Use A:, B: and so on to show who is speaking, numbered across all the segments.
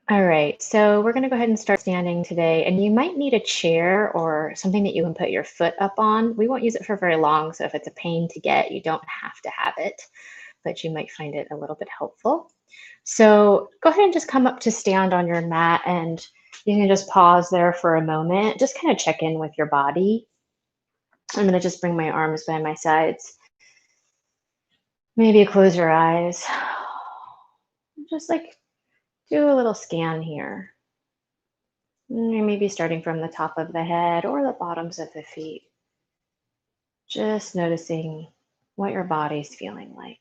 A: All right, so we're going to go ahead and start standing today, and you might need a chair or something that you can put your foot up on. We won't use it for very long, so if it's a pain to get, you don't have to have it, but you might find it a little bit helpful. So go ahead and just come up to stand on your mat, and you can just pause there for a moment. Just kind of check in with your body. I'm going to just bring my arms by my sides. Maybe close your eyes. Just like do a little scan here. Maybe starting from the top of the head or the bottoms of the feet. Just noticing what your body's feeling like.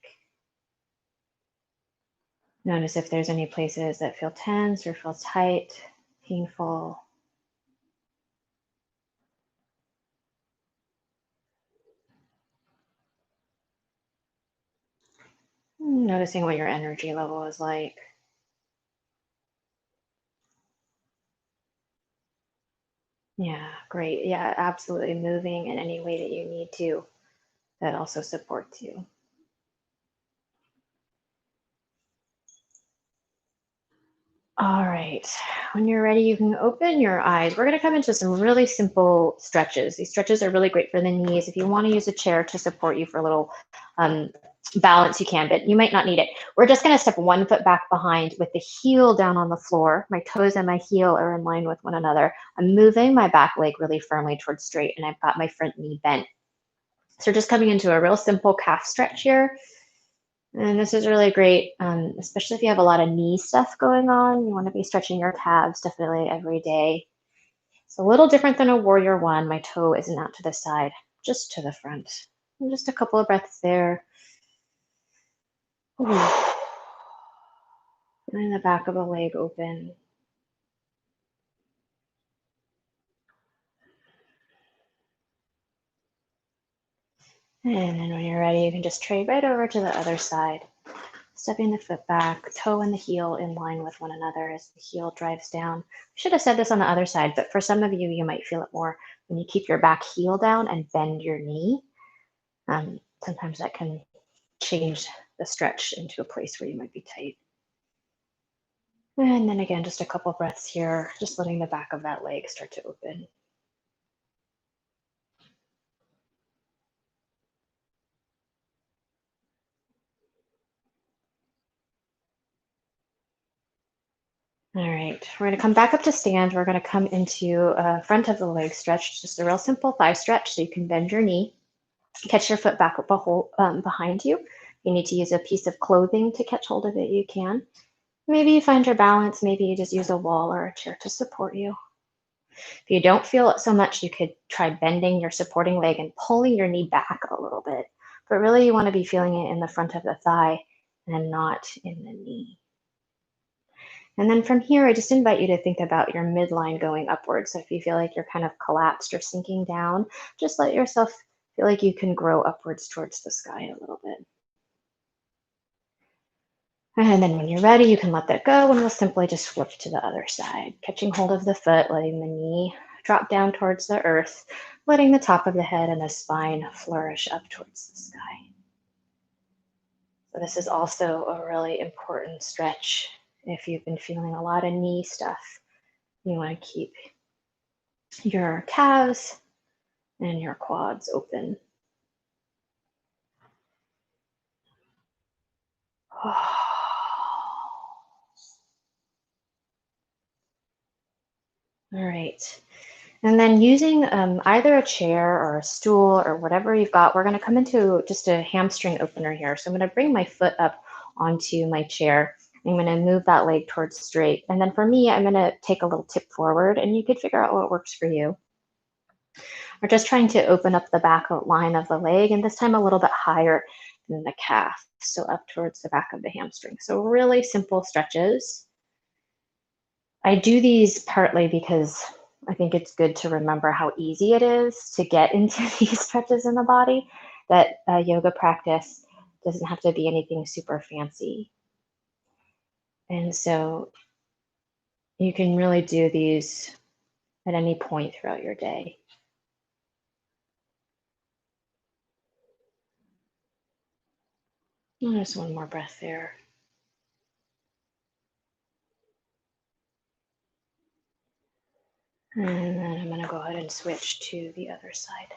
A: Notice if there's any places that feel tense or feel tight, painful. Noticing what your energy level is like. Yeah, great. Yeah, absolutely moving in any way that you need to. That also supports you. All right. When you're ready, you can open your eyes. We're going to come into some really simple stretches. These stretches are really great for the knees. If you want to use a chair to support you for a little balance, you can, but you might not need it. We're just going to step one foot back behind with the heel down on the floor. My toes and my heel are in line with one another. I'm moving my back leg really firmly towards straight, and I've got my front knee bent. So just coming into a real simple calf stretch here. And this is really great, especially if you have a lot of knee stuff going on. You want to be stretching your calves definitely every day. It's a little different than a warrior one. My toe isn't out to the side, just to the front. And just a couple of breaths there. And the back of the leg open. And then when you're ready, you can just trade right over to the other side. Stepping the foot back, toe and the heel in line with one another as the heel drives down. I should have said this on the other side, but for some of you, you might feel it more when you keep your back heel down and bend your knee. Sometimes that can change the stretch into a place where you might be tight. And then again, just a couple breaths here, just letting the back of that leg start to open. All right, we're going to come back up to stand. We're going to come into front of the leg stretch, just a real simple thigh stretch. So you can bend your knee, catch your foot back behind you. If you need to use a piece of clothing to catch hold of it, you can. Maybe you find your balance. Maybe you just use a wall or a chair to support you. If you don't feel it so much, you could try bending your supporting leg and pulling your knee back a little bit. But really, you want to be feeling it in the front of the thigh and not in the knee. And then from here, I just invite you to think about your midline going upwards. So if you feel like you're kind of collapsed or sinking down, just let yourself feel like you can grow upwards towards the sky a little bit. And then when you're ready, you can let that go and we'll simply just flip to the other side, catching hold of the foot, letting the knee drop down towards the earth, letting the top of the head and the spine flourish up towards the sky. So this is also a really important stretch. If you've been feeling a lot of knee stuff, you want to keep your calves and your quads open. All right. And then using either a chair or a stool or whatever you've got, we're going to come into just a hamstring opener here. So I'm going to bring my foot up onto my chair. I'm going to move that leg towards straight. And then for me, I'm going to take a little tip forward and you could figure out what works for you. We're just trying to open up the back line of the leg and this time a little bit higher than the calf. So up towards the back of the hamstring. So really simple stretches. I do these partly because I think it's good to remember how easy it is to get into these stretches in the body, that yoga practice doesn't have to be anything super fancy. And so you can really do these at any point throughout your day. And just one more breath there. And then I'm going to go ahead and switch to the other side.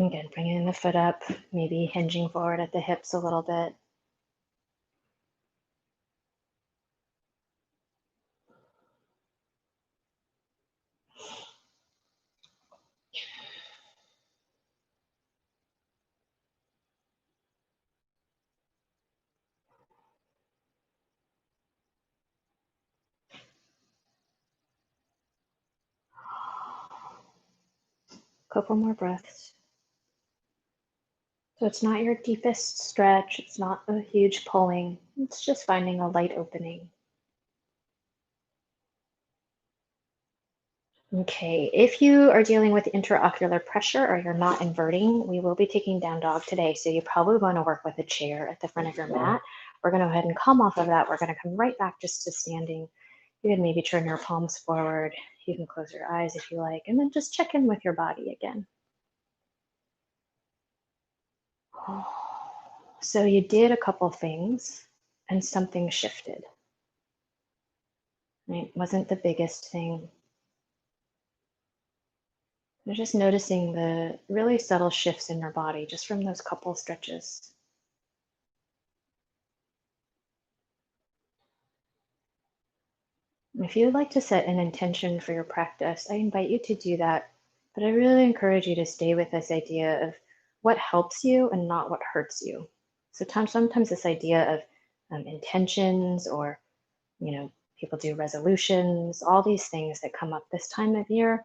A: Again, bringing the foot up, maybe hinging forward at the hips a little bit. Couple more breaths. So it's not your deepest stretch. It's not a huge pulling. It's just finding a light opening. Okay, if you are dealing with intraocular pressure or you're not inverting, we will be taking down dog today. So you probably want to work with a chair at the front of your mat. We're going to go ahead and come off of that. We're going to come right back just to standing. You can maybe turn your palms forward. You can close your eyes if you like, and then just check in with your body again. So you did a couple things and something shifted. Right? Wasn't the biggest thing. You're just noticing the really subtle shifts in your body just from those couple stretches. If you would like to set an intention for your practice, I invite you to do that. But I really encourage you to stay with this idea of what helps you and not what hurts you. So sometimes this idea of intentions, or people do resolutions, all these things that come up this time of year,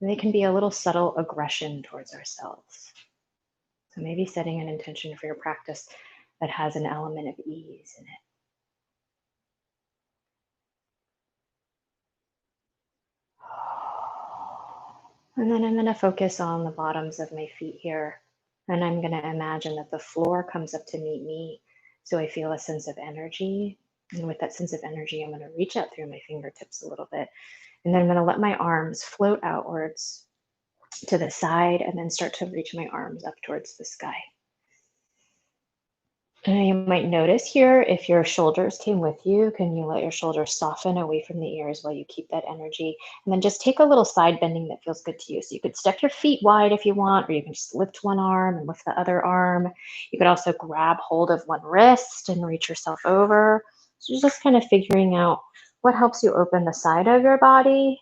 A: they can be a little subtle aggression towards ourselves. So maybe setting an intention for your practice that has an element of ease in it. And then I'm going to focus on the bottoms of my feet here. And I'm going to imagine that the floor comes up to meet me. So I feel a sense of energy. And with that sense of energy, I'm going to reach out through my fingertips a little bit. And then I'm going to let my arms float outwards to the side and then start to reach my arms up towards the sky. And you might notice here, if your shoulders came with you, can you let your shoulders soften away from the ears while you keep that energy? And then just take a little side bending that feels good to you. So you could step your feet wide if you want, or you can just lift one arm and lift the other arm. You could also grab hold of one wrist and reach yourself over. So you're just kind of figuring out what helps you open the side of your body.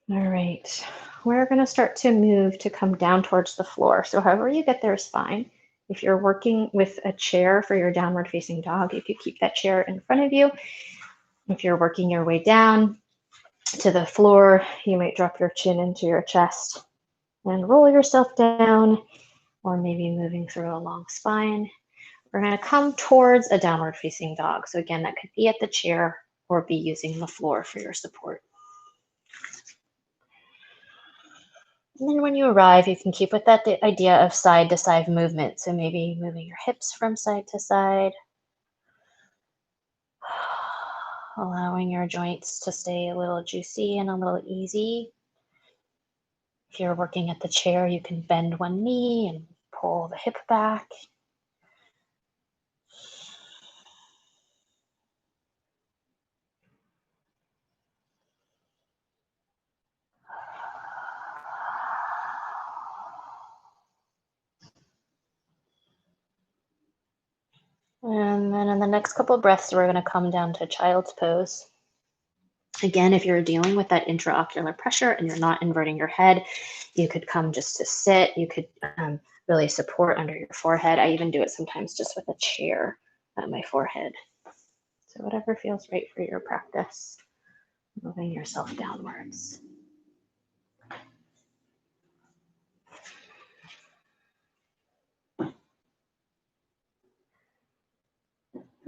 A: All right, we're going to start to move to come down towards the floor. So however you get there is fine. If you're working with a chair for your downward facing dog, you could keep that chair in front of you. If you're working your way down to the floor, you might drop your chin into your chest and roll yourself down, or maybe moving through a long spine. We're going to come towards a downward facing dog. So again, that could be at the chair or be using the floor for your support. And then when you arrive, you can keep with that the idea of side to side movement. So maybe moving your hips from side to side, allowing your joints to stay a little juicy and a little easy. If you're working at the chair, you can bend one knee and pull the hip back. And then in the next couple of breaths, we're going to come down to child's pose. Again, if you're dealing with that intraocular pressure and you're not inverting your head, you could come just to sit. You could really support under your forehead. I even do it sometimes just with a chair at my forehead. So whatever feels right for your practice, moving yourself downwards.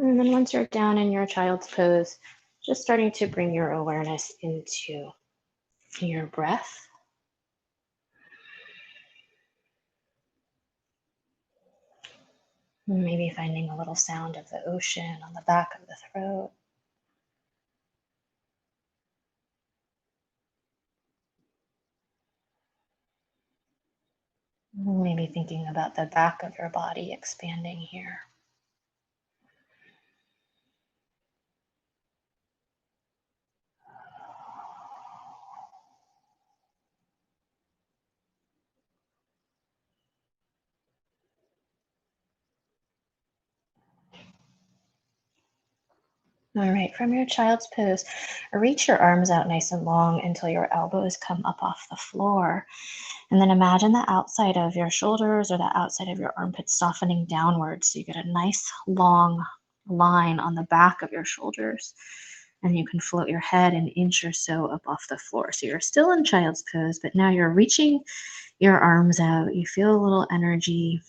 A: And then once you're down in your child's pose, just starting to bring your awareness into your breath. Maybe finding a little sound of the ocean on the back of the throat. Maybe thinking about the back of your body expanding here. All right, from your child's pose, reach your arms out nice and long until your elbows come up off the floor. And then imagine the outside of your shoulders or the outside of your armpits softening downwards. So you get a nice long line on the back of your shoulders. And you can float your head an inch or so up off the floor. So you're still in child's pose, but now you're reaching your arms out. You feel a little energy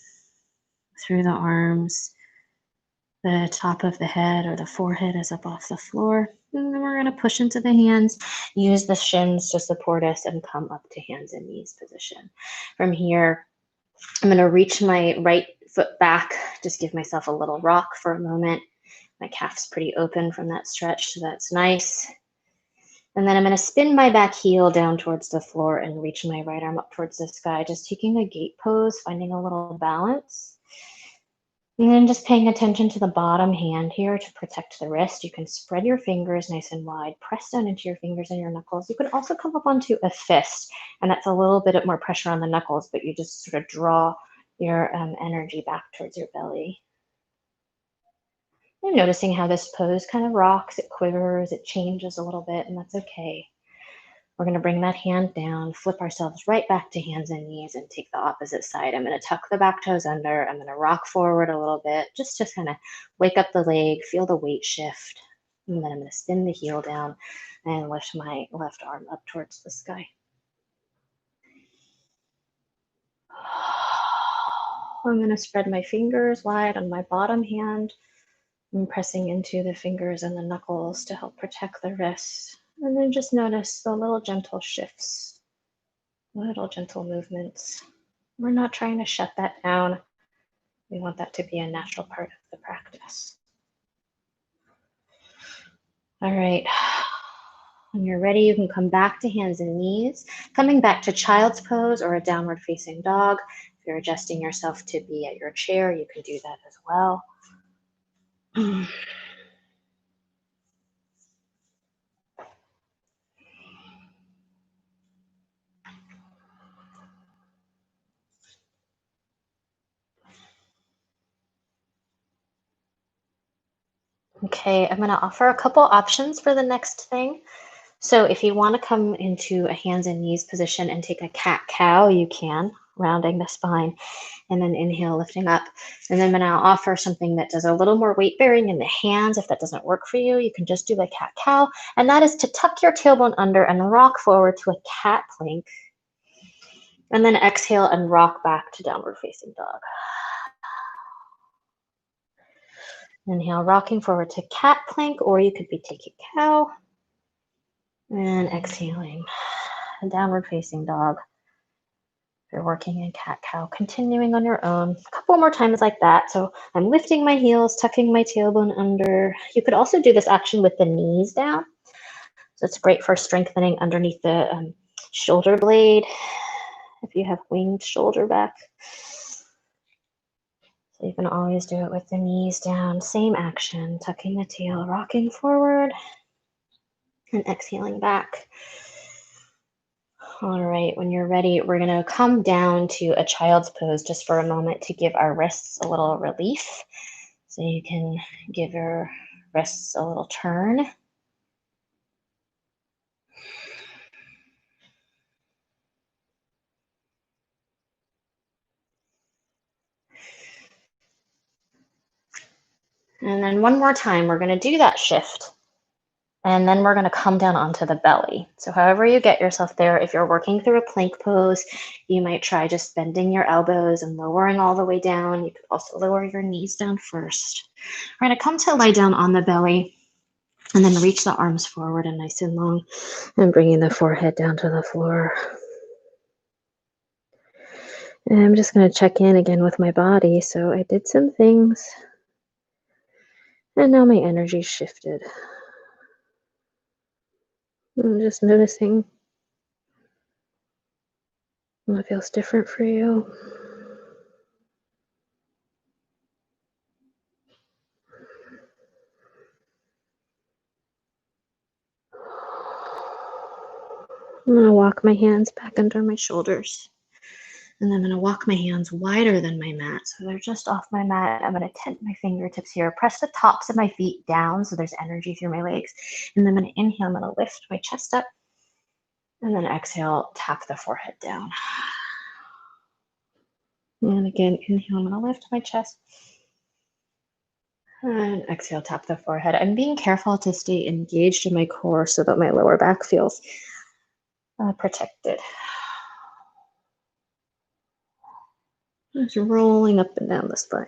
A: through the arms. The top of the head or the forehead is up off the floor. And then we're going to push into the hands, use the shins to support us, and come up to hands and knees position. From here, I'm going to reach my right foot back, just give myself a little rock for a moment. My calf's pretty open from that stretch, so that's nice. And then I'm going to spin my back heel down towards the floor and reach my right arm up towards the sky, just taking a gate pose, finding a little balance. And then just paying attention to the bottom hand here to protect the wrist. You can spread your fingers nice and wide, press down into your fingers and your knuckles. You can also come up onto a fist, and that's a little bit more pressure on the knuckles, but you just sort of draw your energy back towards your belly. And noticing how this pose kind of rocks, it quivers, it changes a little bit, and that's okay. We're going to bring that hand down, flip ourselves right back to hands and knees, and take the opposite side. I'm going to tuck the back toes under. I'm going to rock forward a little bit, just to kind of wake up the leg, feel the weight shift. And then I'm going to spin the heel down and lift my left arm up towards the sky. I'm going to spread my fingers wide on my bottom hand. I'm pressing into the fingers and the knuckles to help protect the wrists. And then just notice the little gentle shifts, little gentle movements. We're not trying to shut that down. We want that to be a natural part of the practice. All right. When you're ready, you can come back to hands and knees, coming back to child's pose or a downward facing dog. If you're adjusting yourself to be at your chair, you can do that as well. Okay, I'm going to offer a couple options for the next thing. So if you want to come into a hands and knees position and take a cat-cow, you can, rounding the spine, and then inhale, lifting up. And then I'm going to offer something that does a little more weight bearing in the hands. If that doesn't work for you, you can just do a cat-cow. And that is to tuck your tailbone under and rock forward to a cat plank. And then exhale and rock back to downward facing dog. Inhale, rocking forward to cat plank, or you could be taking cow. And exhaling, downward facing dog. If you're working in cat-cow, continuing on your own. A couple more times like that. So I'm lifting my heels, tucking my tailbone under. You could also do this action with the knees down. So it's great for strengthening underneath the shoulder blade if you have winged shoulder back. So you can always do it with the knees down. Same action, tucking the tail, rocking forward, and exhaling back. All right, when you're ready, we're going to come down to a child's pose just for a moment to give our wrists a little relief. So you can give your wrists a little turn. And then one more time, we're going to do that shift. And then we're going to come down onto the belly. So however you get yourself there, if you're working through a plank pose, you might try just bending your elbows and lowering all the way down. You could also lower your knees down first. We're going to come to lie down on the belly and then reach the arms forward and nice and long and bringing the forehead down to the floor. And I'm just going to check in again with my body. So I did some things, and now my energy shifted. I'm just noticing what feels different for you. I'm going to walk my hands back under my shoulders. And then I'm going to walk my hands wider than my mat. So they're just off my mat. I'm going to tent my fingertips here. Press the tops of my feet down so there's energy through my legs. And then I'm going to inhale. I'm going to lift my chest up. And then exhale, tap the forehead down. And again, inhale. I'm going to lift my chest. And exhale, tap the forehead. I'm being careful to stay engaged in my core so that my lower back feels protected. Just rolling up and down the spine.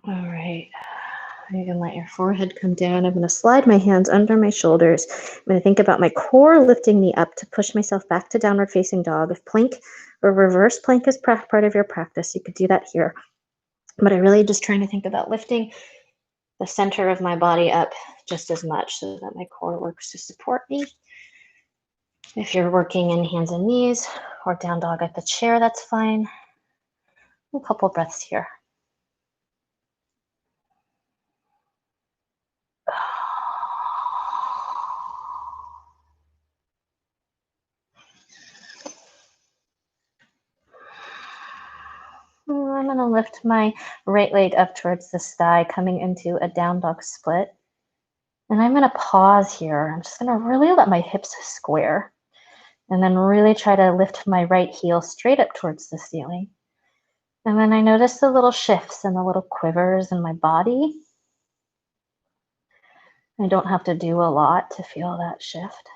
A: All right. You can let your forehead come down. I'm going to slide my hands under my shoulders. I'm going to think about my core lifting me up to push myself back to downward facing dog. If plank or reverse plank is part of your practice, you could do that here. But I'm really just trying to think about lifting the center of my body up just as much so that my core works to support me. If you're working in hands and knees or down dog at the chair, that's fine. A couple breaths here. I'm going to lift my right leg up towards the sky, coming into a down dog split. And I'm going to pause here. I'm just going to really let my hips square and then really try to lift my right heel straight up towards the ceiling. And then I notice the little shifts and the little quivers in my body. I don't have to do a lot to feel that shift.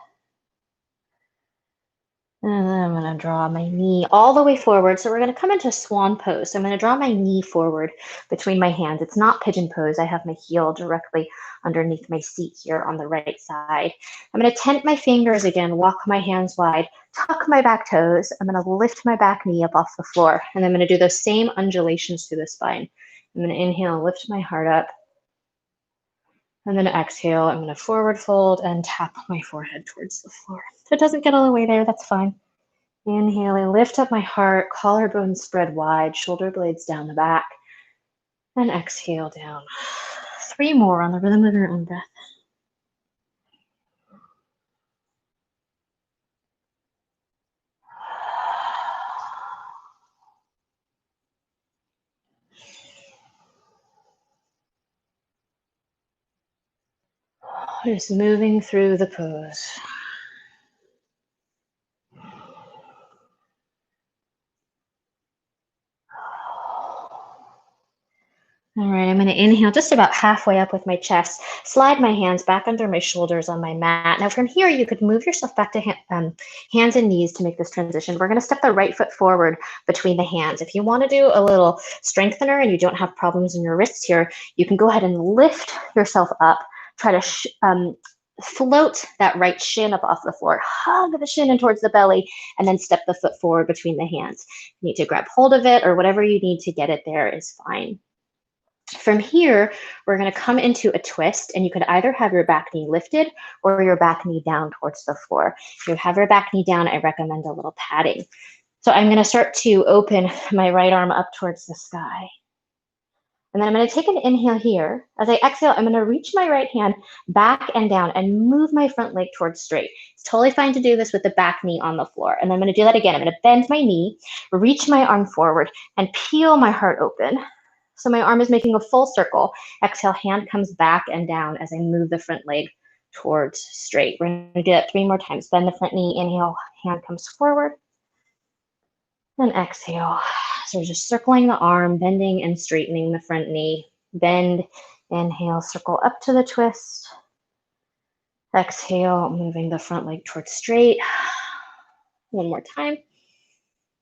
A: And then I'm going to draw my knee all the way forward. So we're going to come into Swan Pose. So I'm going to draw my knee forward between my hands. It's not Pigeon Pose. I have my heel directly underneath my seat here on the right side. I'm going to tent my fingers again, walk my hands wide, tuck my back toes. I'm going to lift my back knee up off the floor. And I'm going to do those same undulations through the spine. I'm going to inhale, lift my heart up. And then exhale, I'm going to forward fold and tap my forehead towards the floor. If it doesn't get all the way there, that's fine. Inhale, I lift up my heart, collarbones spread wide, shoulder blades down the back. And exhale down. 3 more on the rhythm of your own breath. Just moving through the pose. All right, I'm going to inhale just about halfway up with my chest, slide my hands back under my shoulders on my mat. Now from here, you could move yourself back to hands and knees to make this transition. We're going to step the right foot forward between the hands. If you want to do a little strengthener and you don't have problems in your wrists here, you can go ahead and lift yourself up. Try to float that right shin up off the floor. Hug the shin in towards the belly and then step the foot forward between the hands. You need to grab hold of it or whatever you need to get it there is fine. From here, we're going to come into a twist, and you could either have your back knee lifted or your back knee down towards the floor. If you have your back knee down, I recommend a little padding. So I'm going to start to open my right arm up towards the sky. And then I'm going to take an inhale here. As I exhale, I'm going to reach my right hand back and down and move my front leg towards straight. It's totally fine to do this with the back knee on the floor. And I'm going to do that again. I'm going to bend my knee, reach my arm forward, and peel my heart open. So my arm is making a full circle. Exhale, hand comes back and down as I move the front leg towards straight. We're going to do that 3 more times. Bend the front knee, inhale, hand comes forward. And exhale. So we're just circling the arm, bending and straightening the front knee. Bend, inhale, circle up to the twist. Exhale, moving the front leg towards straight. 1 more time.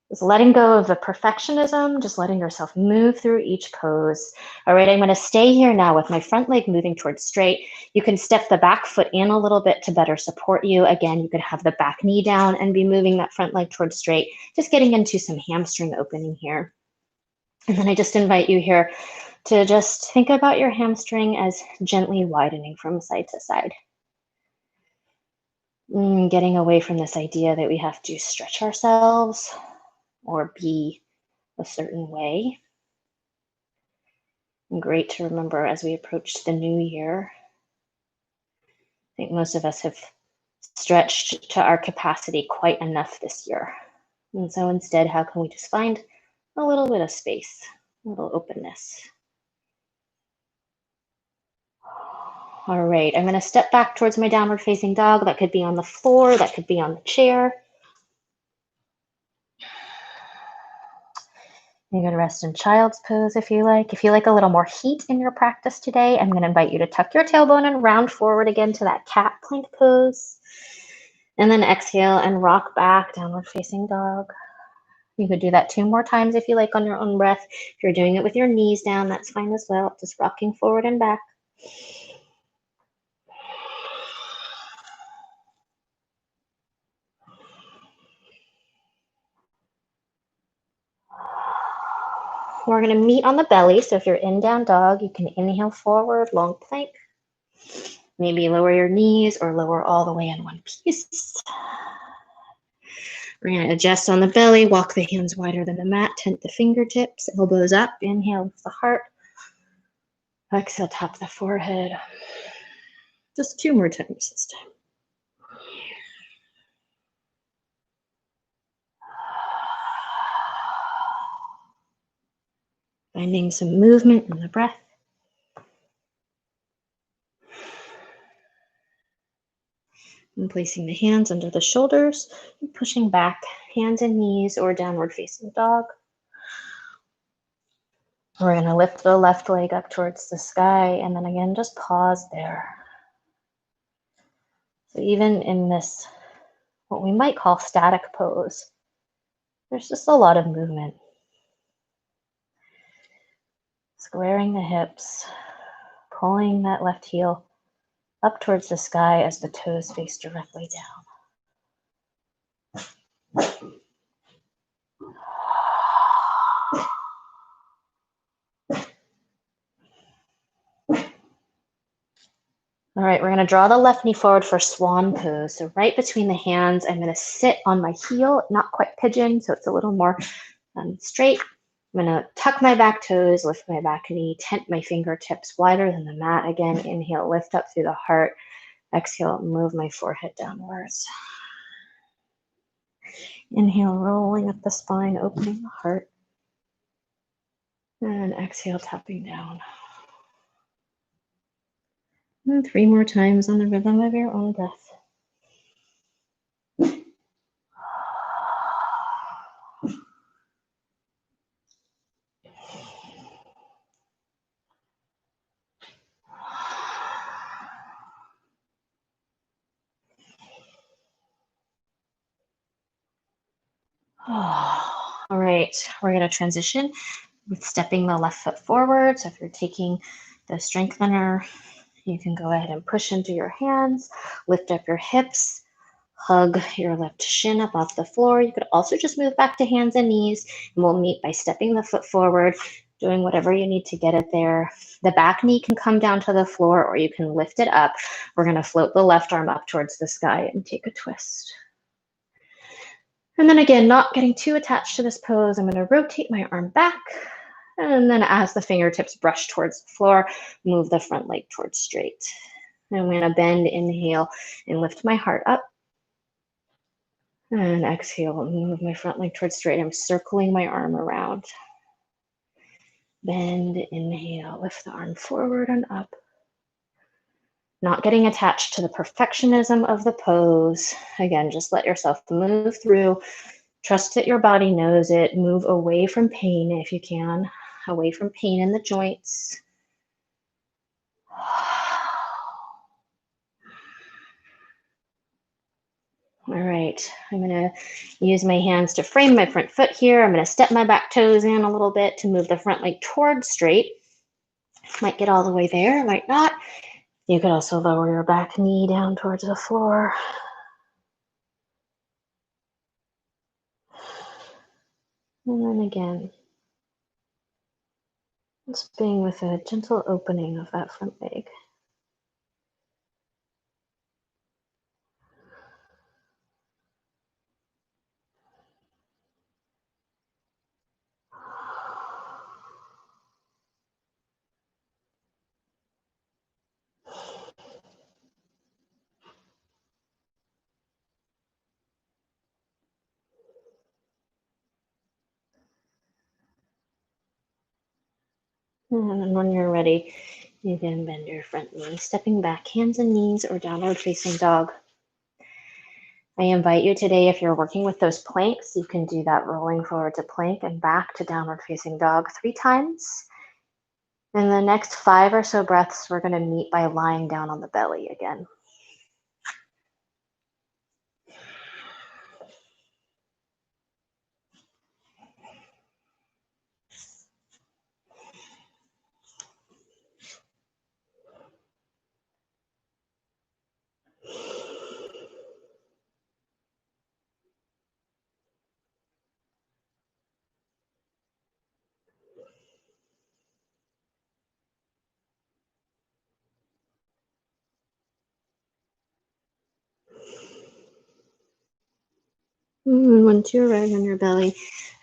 A: Just letting go of the perfectionism, just letting yourself move through each pose. All right, I'm going to stay here now with my front leg moving towards straight. You can step the back foot in a little bit to better support you. Again, you could have the back knee down and be moving that front leg towards straight, just getting into some hamstring opening here. And then I just invite you here to just think about your hamstring as gently widening from side to side. Getting away from this idea that we have to stretch ourselves or be a certain way. And great to remember as we approach the new year. I think most of us have stretched to our capacity quite enough this year. And so instead, how can we just find a little bit of space, a little openness? All right, I'm going to step back towards my downward facing dog. That could be on the floor, that could be on the chair. You can rest in child's pose if you like. If you like a little more heat in your practice today, I'm going to invite you to tuck your tailbone and round forward again to that cat plank pose. And then exhale and rock back, downward facing dog. You could do that 2 more times if you like on your own breath. If you're doing it with your knees down, that's fine as well. Just rocking forward and back. We're going to meet on the belly. So if you're in down dog, you can inhale forward, long plank. Maybe lower your knees or lower all the way in one piece. We're going to adjust on the belly, walk the hands wider than the mat, tent the fingertips, elbows up, inhale with the heart. Exhale, tap the forehead. Just 2 more times this time. Finding some movement in the breath. And placing the hands under the shoulders and pushing back, hands and knees or downward facing dog. We're going to lift the left leg up towards the sky and then again, just pause there. So even in this, what we might call static pose, there's just a lot of movement. Squaring the hips, pulling that left heel up towards the sky as the toes face directly down. All right, we're going to draw the left knee forward for Swan Pose. So right between the hands, I'm going to sit on my heel, not quite pigeon, so it's a little more straight. I'm going to tuck my back toes, lift my back knee, tent my fingertips wider than the mat. Again, inhale, lift up through the heart. Exhale, move my forehead downwards. Inhale, rolling up the spine, opening the heart. And exhale, tapping down. And 3 more times on the rhythm of your own breath. All right, we're going to transition with stepping the left foot forward. So if you're taking the strengthener, you can go ahead and push into your hands, lift up your hips, hug your left shin up off the floor. You could also just move back to hands and knees, and we'll meet by stepping the foot forward, doing whatever you need to get it there. The back knee can come down to the floor or you can lift it up. We're going to float the left arm up towards the sky and take a twist. And then again, not getting too attached to this pose, I'm going to rotate my arm back. And then as the fingertips brush towards the floor, move the front leg towards straight. And I'm going to bend, inhale, and lift my heart up. And exhale, move my front leg towards straight. I'm circling my arm around. Bend, inhale, lift the arm forward and up. Not getting attached to the perfectionism of the pose. Again, just let yourself move through. Trust that your body knows it. Move away from pain if you can. Away from pain in the joints. All right, I'm gonna use my hands to frame my front foot here. I'm gonna step my back toes in a little bit to move the front leg towards straight. Might get all the way there, might not. You could also lower your back knee down towards the floor. And then again, just being with a gentle opening of that front leg. And then when you're ready, you can bend your front knee, stepping back, hands and knees, or downward facing dog. I invite you today, if you're working with those planks, you can do that rolling forward to plank and back to downward facing dog 3 times. In the next 5 or so breaths, we're going to meet by lying down on the belly again. Once you're right on your belly,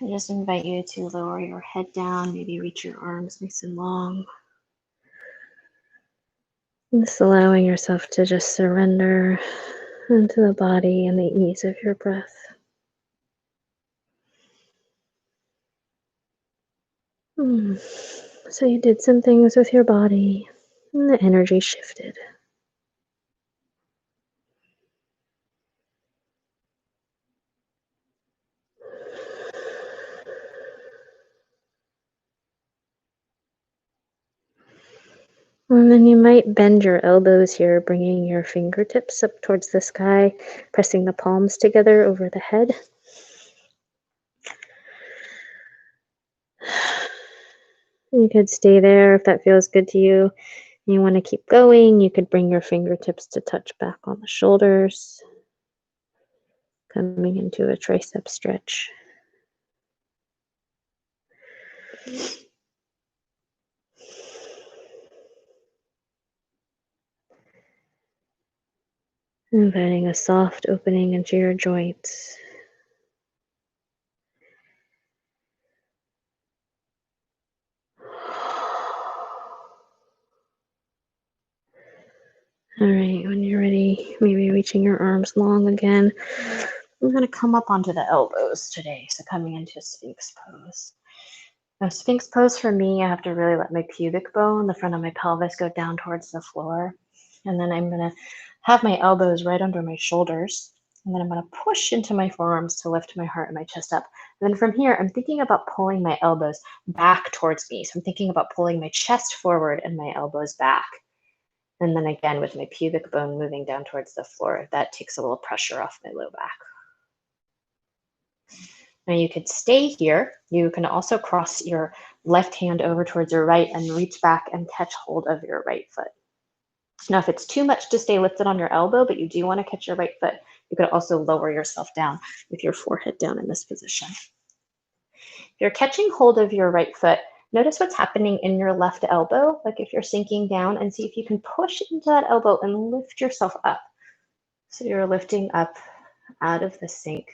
A: I just invite you to lower your head down, maybe reach your arms nice and long. Just allowing yourself to just surrender into the body and the ease of your breath. So you did some things with your body, and the energy shifted. And then you might bend your elbows here, bringing your fingertips up towards the sky, pressing the palms together over the head. You could stay there if that feels good to you. You want to keep going, you could bring your fingertips to touch back on the shoulders, coming into a tricep stretch. Inviting a soft opening into your joints. All right, when you're ready, maybe reaching your arms long again. We're going to come up onto the elbows today, so coming into Sphinx Pose. Now, Sphinx Pose for me, I have to really let my pubic bone, the front of my pelvis, go down towards the floor. And then I'm going to have my elbows right under my shoulders. And then I'm going to push into my forearms to lift my heart and my chest up. And then from here, I'm thinking about pulling my elbows back towards me. So I'm thinking about pulling my chest forward and my elbows back. And then again, with my pubic bone moving down towards the floor, that takes a little pressure off my low back. Now you could stay here. You can also cross your left hand over towards your right and reach back and catch hold of your right foot. Now, if it's too much to stay lifted on your elbow, but you do want to catch your right foot, you could also lower yourself down with your forehead down in this position. If you're catching hold of your right foot, notice what's happening in your left elbow, like if you're sinking down, and see if you can push into that elbow and lift yourself up. So you're lifting up out of the sink.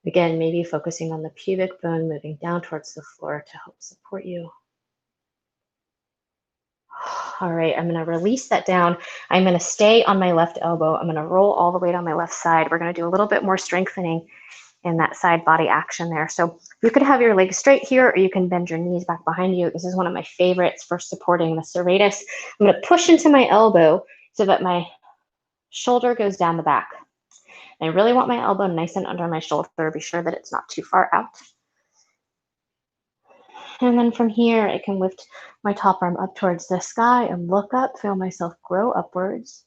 A: Again, maybe focusing on the pubic bone, moving down towards the floor to help support you. All right, I'm going to release that down. I'm going to stay on my left elbow. I'm going to roll all the way down my left side. We're going to do a little bit more strengthening in that side body action there. So you could have your legs straight here, or you can bend your knees back behind you. This is one of my favorites for supporting the serratus. I'm going to push into my elbow so that my shoulder goes down the back. I really want my elbow nice and under my shoulder. Be sure that it's not too far out. And then from here, I can lift my top arm up towards the sky and look up, feel myself grow upwards.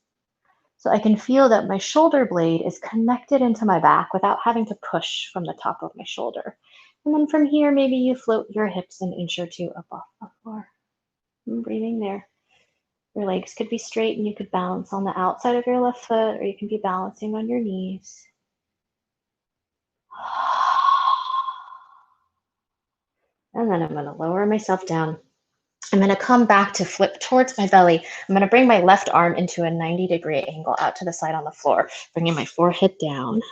A: So I can feel that my shoulder blade is connected into my back without having to push from the top of my shoulder. And then from here, maybe you float your hips an inch or two up off the floor. And breathing there. Your legs could be straight and you could balance on the outside of your left foot, or you can be balancing on your knees. And then I'm going to lower myself down. I'm going to come back to flip towards my belly. I'm going to bring my left arm into a 90-degree angle out to the side on the floor, bringing my forehead down.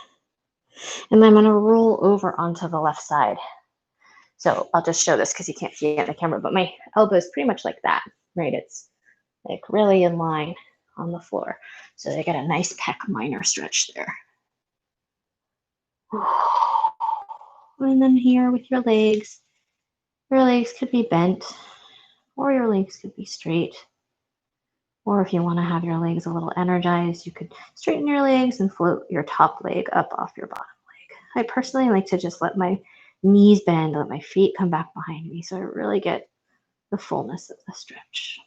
A: And then I'm going to roll over onto the left side. So I'll just show this because you can't see it on the camera, but my elbow is pretty much like that, right? It's like really in line on the floor. So they get a nice pec minor stretch there. And then here with your legs could be bent, or your legs could be straight. Or if you want to have your legs a little energized, you could straighten your legs and float your top leg up off your bottom leg. I personally like to just let my knees bend, let my feet come back behind me, so I really get the fullness of the stretch.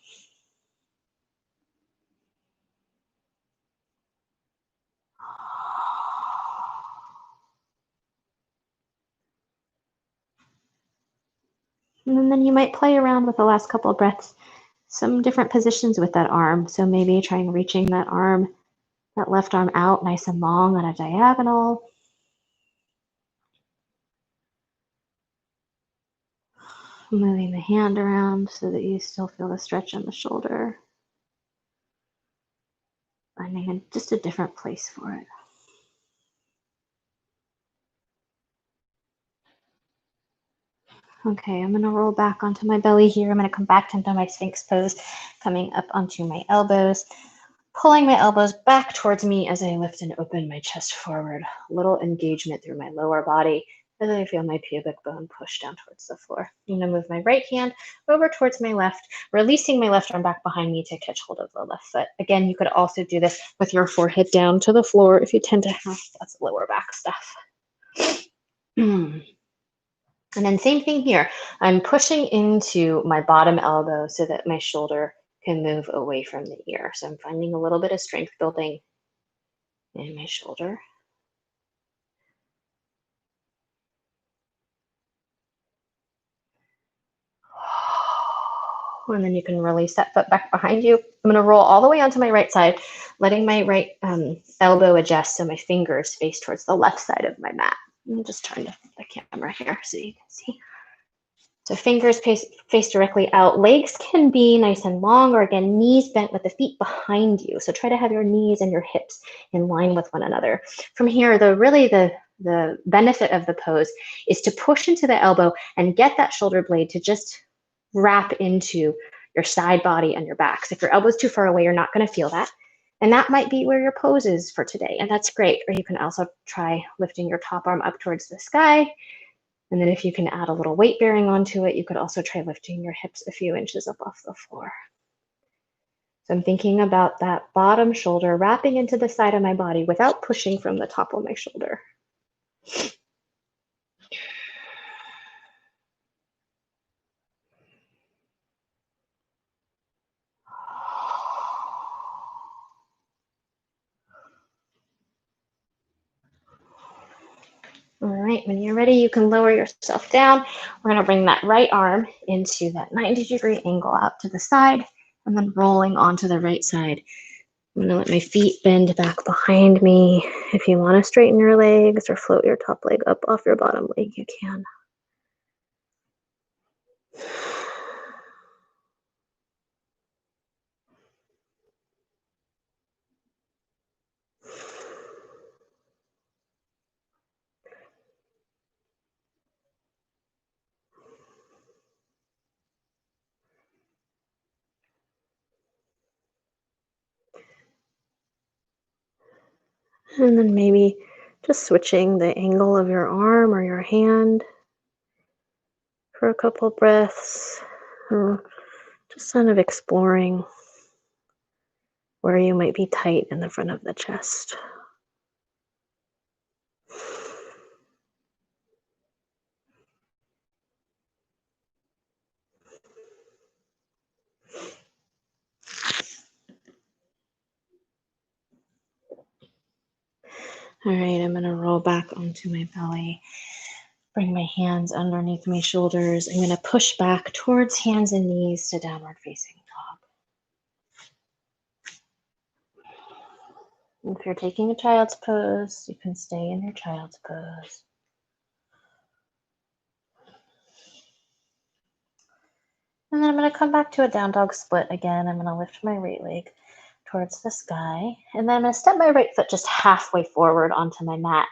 A: And then you might play around with the last couple of breaths, some different positions with that arm. So maybe trying reaching that arm, that left arm out nice and long on a diagonal. Moving the hand around so that you still feel the stretch in the shoulder. Finding just a different place for it. Okay, I'm gonna roll back onto my belly here. I'm gonna come back into my Sphinx pose, coming up onto my elbows, pulling my elbows back towards me as I lift and open my chest forward. A little engagement through my lower body as I feel my pubic bone push down towards the floor. I'm gonna move my right hand over towards my left, releasing my left arm back behind me to catch hold of the left foot. Again, you could also do this with your forehead down to the floor if you tend to have lots of lower back stuff. And then same thing here. I'm pushing into my bottom elbow so that my shoulder can move away from the ear. So I'm finding a little bit of strength building in my shoulder. And then you can release that foot back behind you. I'm going to roll all the way onto my right side, letting my right elbow adjust so my fingers face towards the left side of my mat. I'm just trying to flip the camera here so you can see. So fingers face directly out. Legs can be nice and long, or again, knees bent with the feet behind you. So try to have your knees and your hips in line with one another. From here, the benefit of the pose is to push into the elbow and get that shoulder blade to just wrap into your side body and your back. So if your elbow's too far away, you're not going to feel that. And that might be where your pose is for today. And that's great. Or you can also try lifting your top arm up towards the sky. And then if you can add a little weight bearing onto it, you could also try lifting your hips a few inches up off the floor. So I'm thinking about that bottom shoulder wrapping into the side of my body without pushing from the top of my shoulder. All right, when you're ready, you can lower yourself down. We're gonna bring that right arm into that 90-degree angle out to the side, and then rolling onto the right side. I'm gonna let my feet bend back behind me. If you wanna straighten your legs or float your top leg up off your bottom leg, you can. And then maybe just switching the angle of your arm or your hand for a couple breaths, or just kind of exploring where you might be tight in the front of the chest. All right, I'm gonna roll back onto my belly. Bring my hands underneath my shoulders. I'm gonna push back towards hands and knees to downward facing dog. If you're taking a child's pose, you can stay in your child's pose. And then I'm gonna come back to a down dog split again. I'm gonna lift my right leg towards the sky. And then I'm gonna step my right foot just halfway forward onto my mat.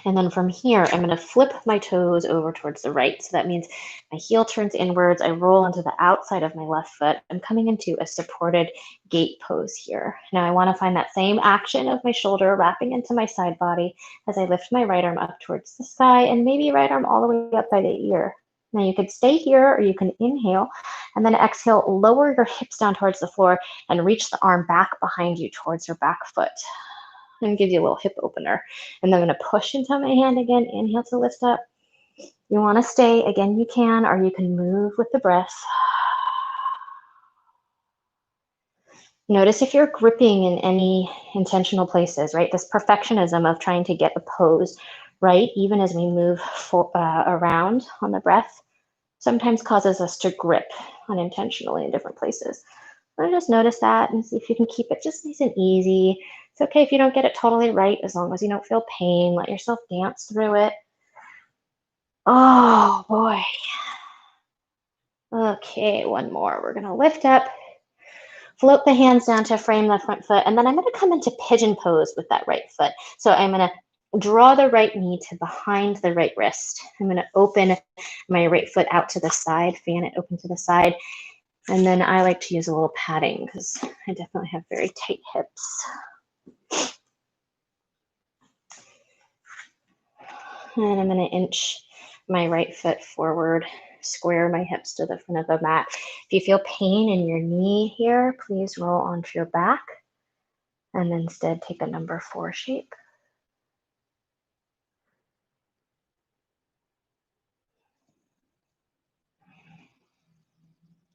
A: And then from here, I'm going to flip my toes over towards the right. So that means my heel turns inwards. I roll onto the outside of my left foot. I'm coming into a supported gate pose here. Now I want to find that same action of my shoulder wrapping into my side body as I lift my right arm up towards the sky and maybe right arm all the way up by the ear. Now you could stay here or you can inhale and then exhale, lower your hips down towards the floor and reach the arm back behind you towards your back foot. I'm going to give you a little hip opener. And then I'm going to push into my hand again. Inhale to lift up. You want to stay. Again, you can, or you can move with the breath. Notice if you're gripping in any intentional places, right? This perfectionism of trying to get the pose right, even as we move around on the breath, sometimes causes us to grip unintentionally in different places. Just notice that and see if you can keep it just nice and easy. It's okay if you don't get it totally right, as long as you don't feel pain. Let yourself dance through it. Oh, boy. Okay, one more. We're going to lift up, float the hands down to frame the front foot, and then I'm going to come into pigeon pose with that right foot. So I'm going to draw the right knee to behind the right wrist. I'm going to open my right foot out to the side, fan it open to the side. And then I like to use a little padding because I definitely have very tight hips. And I'm going to inch my right foot forward, square my hips to the front of the mat. If you feel pain in your knee here, please roll onto your back and instead take a number 4 shape.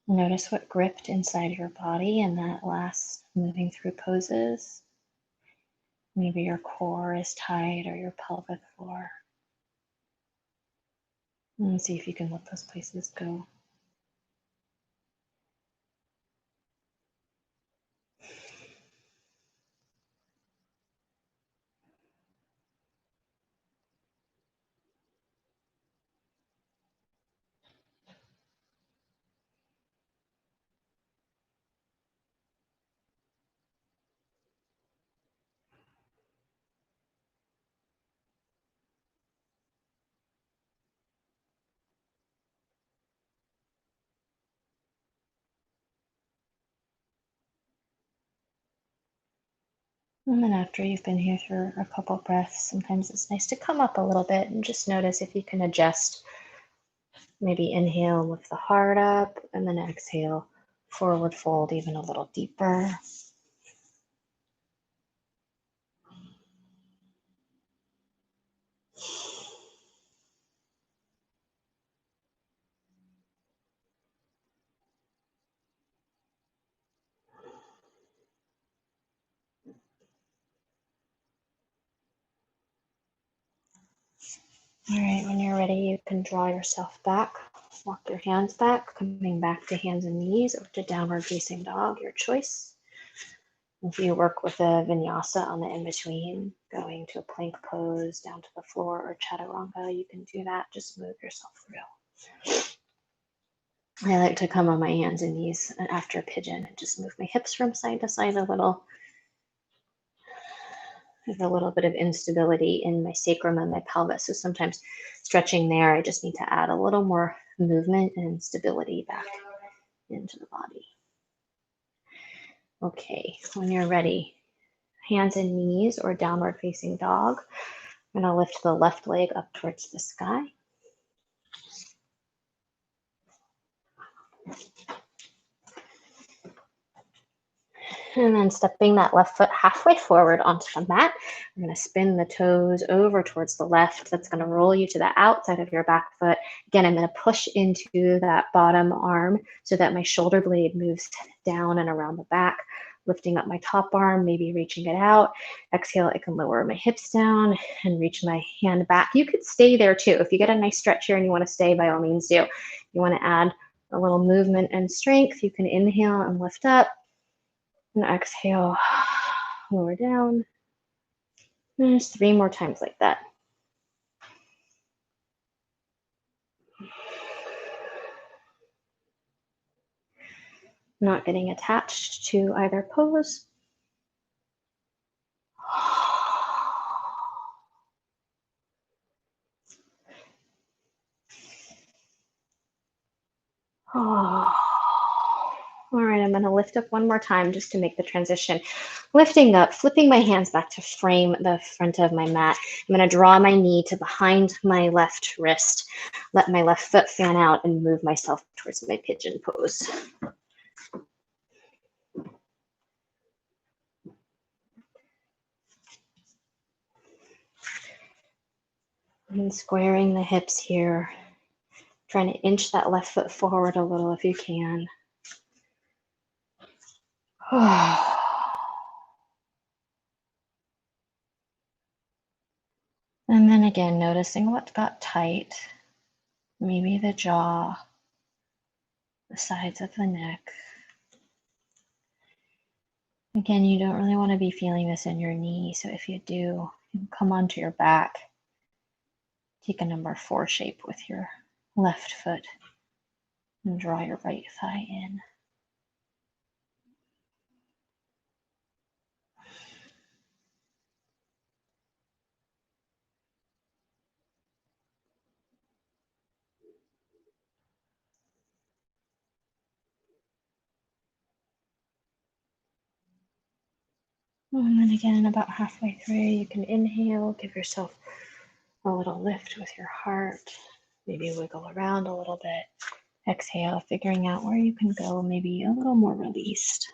A: Notice what gripped inside your body in that last moving through poses. Maybe your core is tight or your pelvic floor. And see if you can let those places go. And then after you've been here for a couple breaths, sometimes it's nice to come up a little bit and just notice if you can adjust. Maybe inhale, lift the heart up, and then exhale, forward fold even a little deeper. All right, when you're ready, you can draw yourself back. Walk your hands back, coming back to hands and knees or to downward facing dog, your choice. If you work with a vinyasa on the in-between, going to a plank pose, down to the floor, or chaturanga, you can do that. Just move yourself through. I like to come on my hands and knees after a pigeon and just move my hips from side to side a little. There's a little bit of instability in my sacrum and my pelvis. So sometimes stretching there, I just need to add a little more movement and stability back into the body. Okay, when you're ready, hands and knees or downward facing dog. I'm going to lift the left leg up towards the sky. And then stepping that left foot halfway forward onto the mat. I'm going to spin the toes over towards the left. That's going to roll you to the outside of your back foot. Again, I'm going to push into that bottom arm so that my shoulder blade moves down and around the back. lifting up my top arm, maybe reaching it out. Exhale, I can lower my hips down and reach my hand back. You could stay there too. If you get a nice stretch here and you want to stay, by all means do. You want to add a little movement and strength. You can inhale and lift up, and exhale, lower down. And just 3 more times like that. Not getting attached to either pose. All right, I'm going to lift up one more time just to make the transition. Lifting up, flipping my hands back to frame the front of my mat. I'm going to draw my knee to behind my left wrist, let my left foot fan out, and move myself towards my pigeon pose. And squaring the hips here, trying to inch that left foot forward a little if you can. And then again, noticing what got tight, maybe the jaw, the sides of the neck. Again, you don't really want to be feeling this in your knee, so if you do, you can come onto your back. Take a number 4 shape with your left foot and draw your right thigh in. And then again, about halfway through, you can inhale, give yourself a little lift with your heart, maybe wiggle around a little bit. Exhale, figuring out where you can go, maybe a little more released.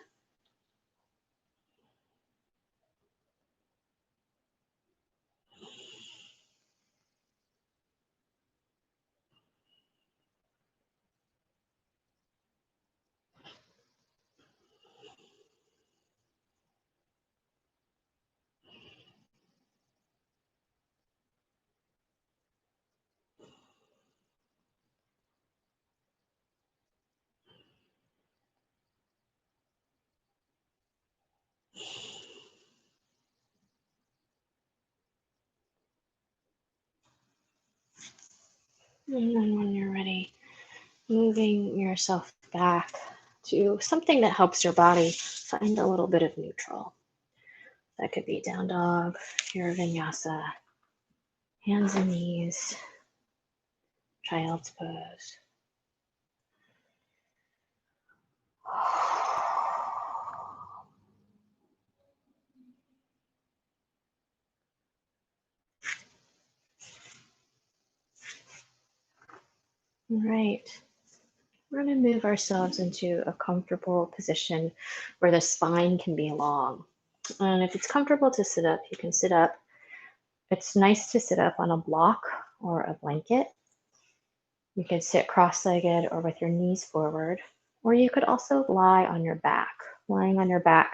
A: And then when you're ready, moving yourself back to something that helps your body find a little bit of neutral. That could be down dog, your vinyasa, hands and knees, child's pose. All right. We're going to move ourselves into a comfortable position where the spine can be long. And if it's comfortable to sit up, you can sit up. It's nice to sit up on a block or a blanket. You could sit cross-legged or with your knees forward, or you could also lie on your back. Lying on your back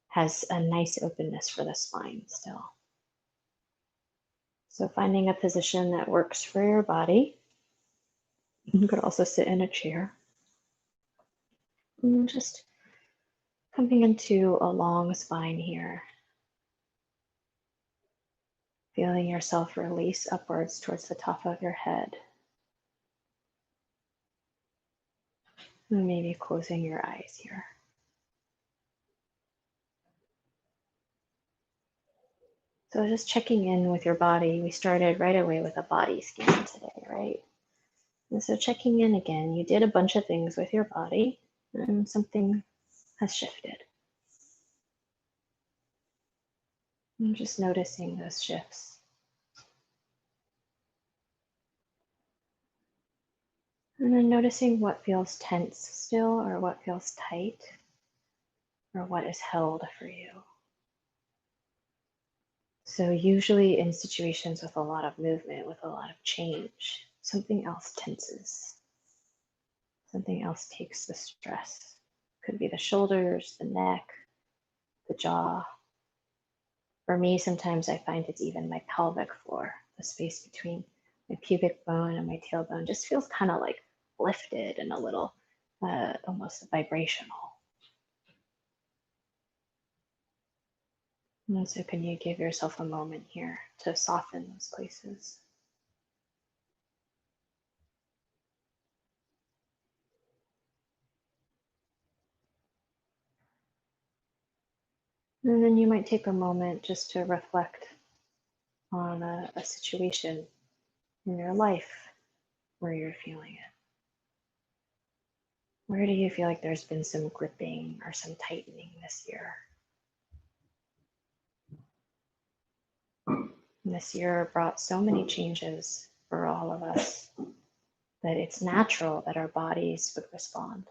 A: has a nice openness for the spine still. So finding a position that works for your body. You could also sit in a chair. And just coming into a long spine here. Feeling yourself release upwards towards the top of your head. And maybe closing your eyes here. So just checking in with your body. We started right away with a body scan today, right? And so checking in again, you did a bunch of things with your body and something has shifted. And just noticing those shifts. And then noticing what feels tense still or what feels tight or what is held for you. So usually in situations with a lot of movement, with a lot of change, something else tenses. Something else takes the stress. Could be the shoulders, the neck, the jaw. For me, sometimes I find it's even my pelvic floor, the space between my pubic bone and my tailbone just feels kind of like lifted and a little almost vibrational. And so can you give yourself a moment here to soften those places? And then you might take a moment just to reflect on a situation in your life where you're feeling it. Where do you feel like there's been some gripping or some tightening this year? This year brought so many changes for all of us that it's natural that our bodies would respond.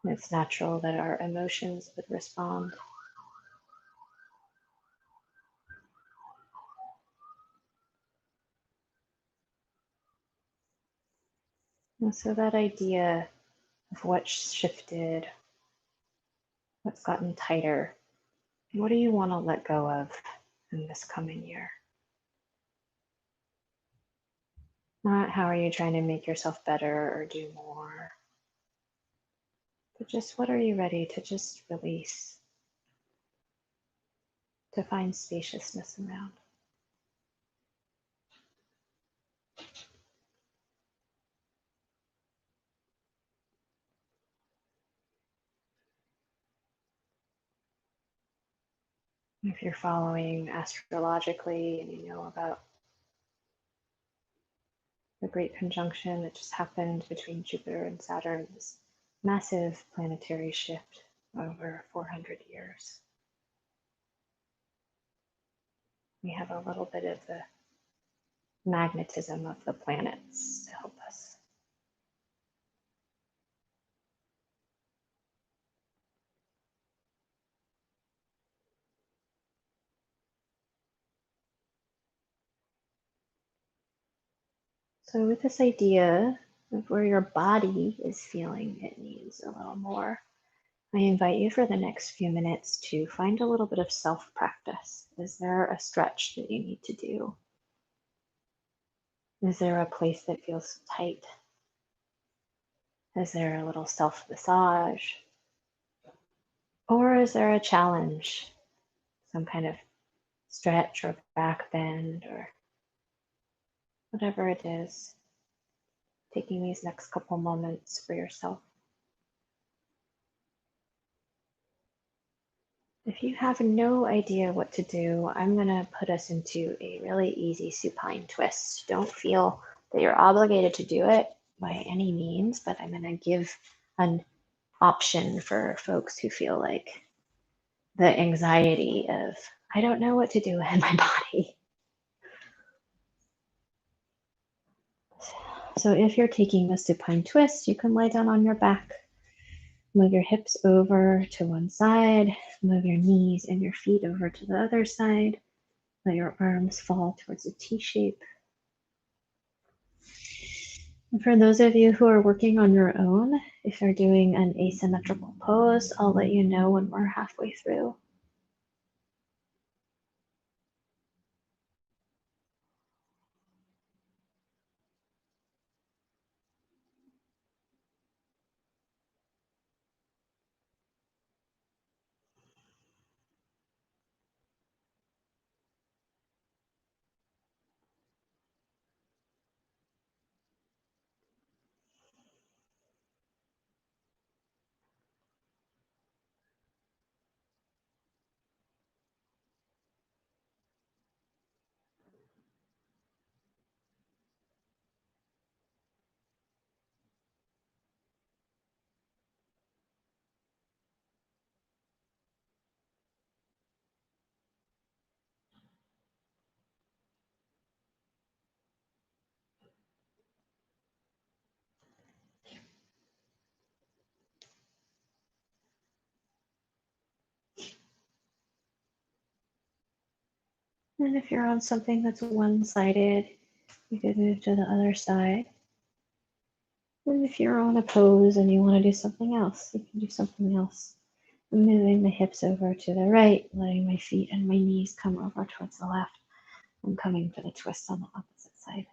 A: It's natural that our emotions would respond. And so that idea of what's shifted, what's gotten tighter, what do you want to let go of in this coming year? Not how are you trying to make yourself better or do more, but just what are you ready to just release, to find spaciousness around? If you're following astrologically and you know about the great conjunction that just happened between Jupiter and Saturn, this massive planetary shift over 400 years. We have a little bit of the magnetism of the planets to help us. So with this idea of where your body is feeling it needs a little more, I invite you for the next few minutes to find a little bit of self-practice. Is there a stretch that you need to do? Is there a place that feels tight? Is there a little self-massage? Or is there a challenge? Some kind of stretch or back bend or whatever it is. Taking these next couple moments for yourself. If you have no idea what to do, I'm going to put us into a really easy supine twist. Don't feel that you're obligated to do it by any means, but I'm going to give an option for folks who feel like the anxiety of, I don't know what to do in my body. So if you're taking the supine twist, you can lie down on your back. Move your hips over to one side, move your knees and your feet over to the other side. Let your arms fall towards a T shape. And for those of you who are working on your own, if you're doing an asymmetrical pose, I'll let you know when we're halfway through. And if you're on something that's one-sided, You could move to the other side. And if you're on a pose and you want to do something else, you can do something else. I'm moving the hips over to the right, letting my feet and my knees come over towards the left. I'm coming to the twist on the opposite side.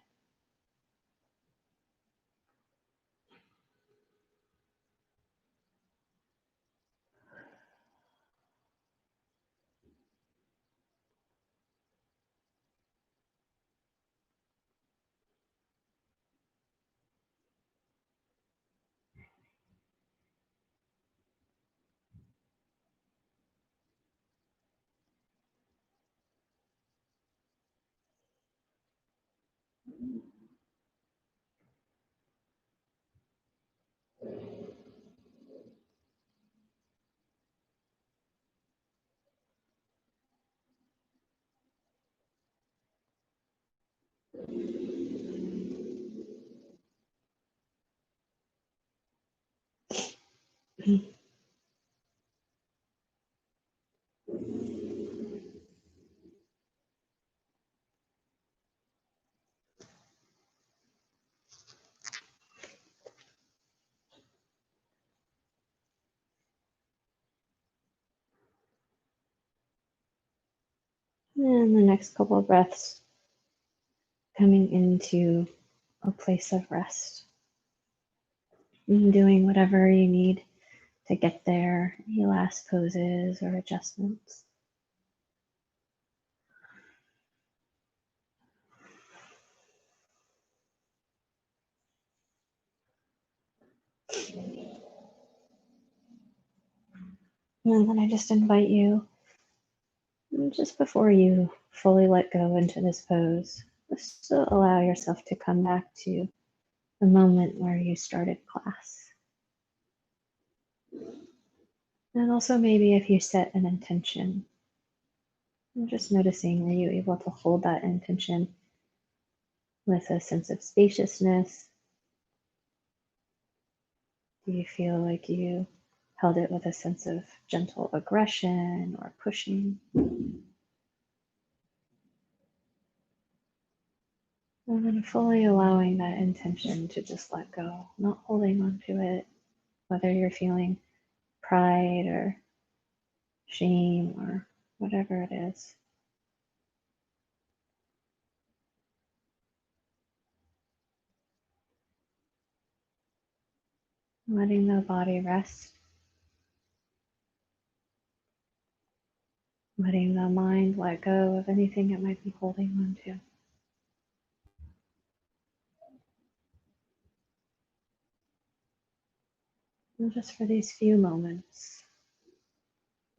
A: And the next couple of breaths, coming into a place of rest. And doing whatever you need to get there, any last poses or adjustments. And then I just invite you, just before you fully let go into this pose, just to allow yourself to come back to the moment where you started class. And also maybe if you set an intention, I'm just noticing, are you able to hold that intention with a sense of spaciousness? Do you feel like you held it with a sense of gentle aggression or pushing? And then fully allowing that intention to just let go, not holding on to it, whether you're feeling pride or shame or whatever it is. Letting the body rest, letting the mind let go of anything it might be holding on to. And just for these few moments,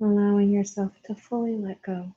A: allowing yourself to fully let go.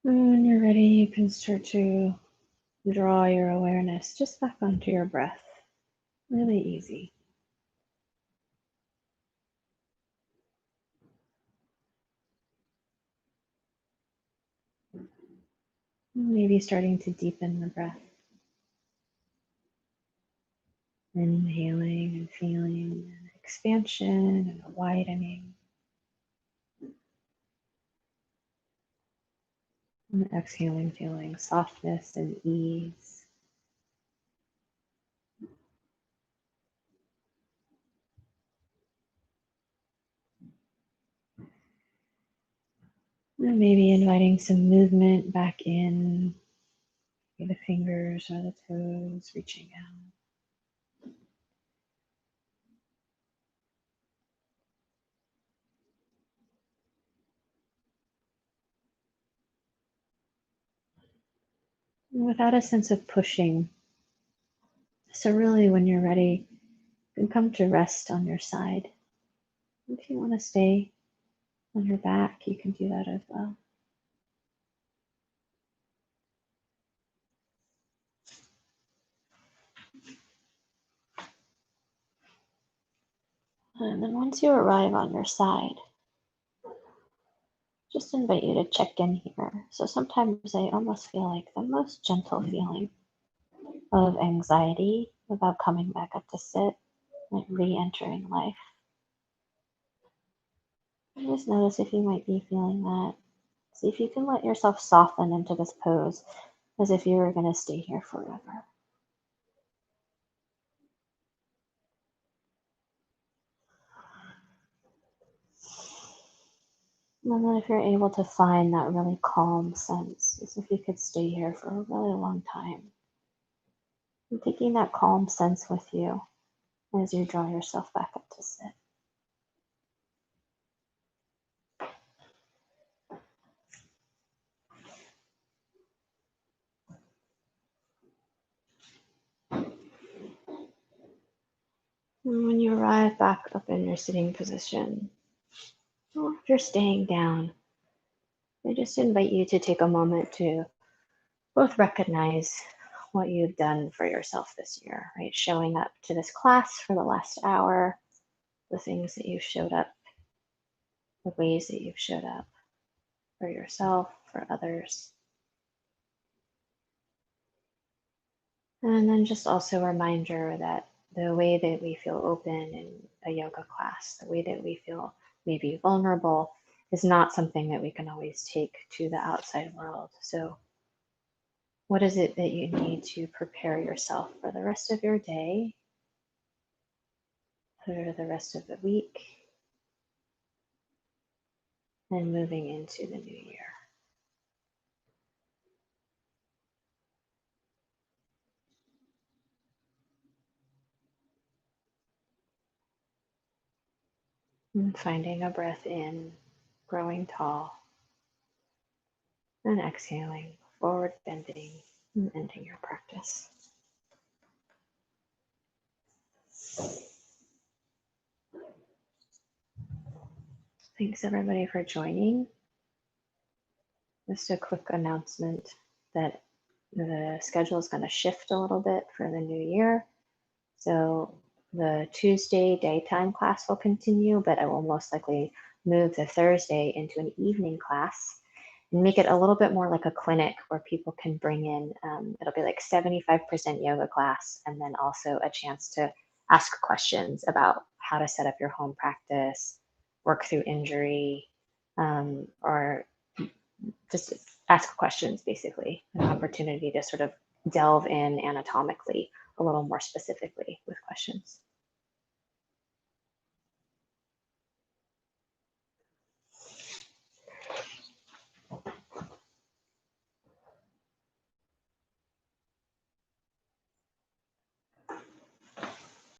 A: And when you're ready, you can start to draw your awareness just back onto your breath. Really easy. Maybe starting to deepen the breath. Inhaling and feeling an expansion and a widening. And exhaling, feeling softness and ease. And maybe inviting some movement back in, the fingers or the toes reaching out. And without a sense of pushing. So really when you're ready, you can come to rest on your side. If you want to stay on your back, you can do that as well. And then once you arrive on your side, just invite you to check in here. So sometimes I almost feel like the most gentle feeling of anxiety about coming back up to sit and re-entering life. And just notice if you might be feeling that. See if you can let yourself soften into this pose as if you were going to stay here forever. And then if you're able to find that really calm sense, as if you could stay here for a really long time. And taking that calm sense with you as you draw yourself back up to sit. And when you arrive back up in your sitting position, or if you're staying down, I just invite you to take a moment to both recognize what you've done for yourself this year, right? Showing up to this class for the last hour, the things that you've showed up, the ways that you've showed up for yourself, for others. And then just also a reminder that the way that we feel open in a yoga class, the way that we feel maybe vulnerable, is not something that we can always take to the outside world. So what is it that you need to prepare yourself for the rest of your day, for the rest of the week, and moving into the new year? And finding a breath in, growing tall, and exhaling, forward bending, and ending your practice. Thanks everybody for joining. Just a quick announcement that the schedule is going to shift a little bit for the new year. So the Tuesday daytime class will continue, but I will most likely move the Thursday into an evening class and make it a little bit more like a clinic where people can bring in, it'll be like 75% yoga class, and then also a chance to ask questions about how to set up your home practice, work through injury, or just ask questions, basically, an opportunity to sort of delve in anatomically a little more specifically with questions.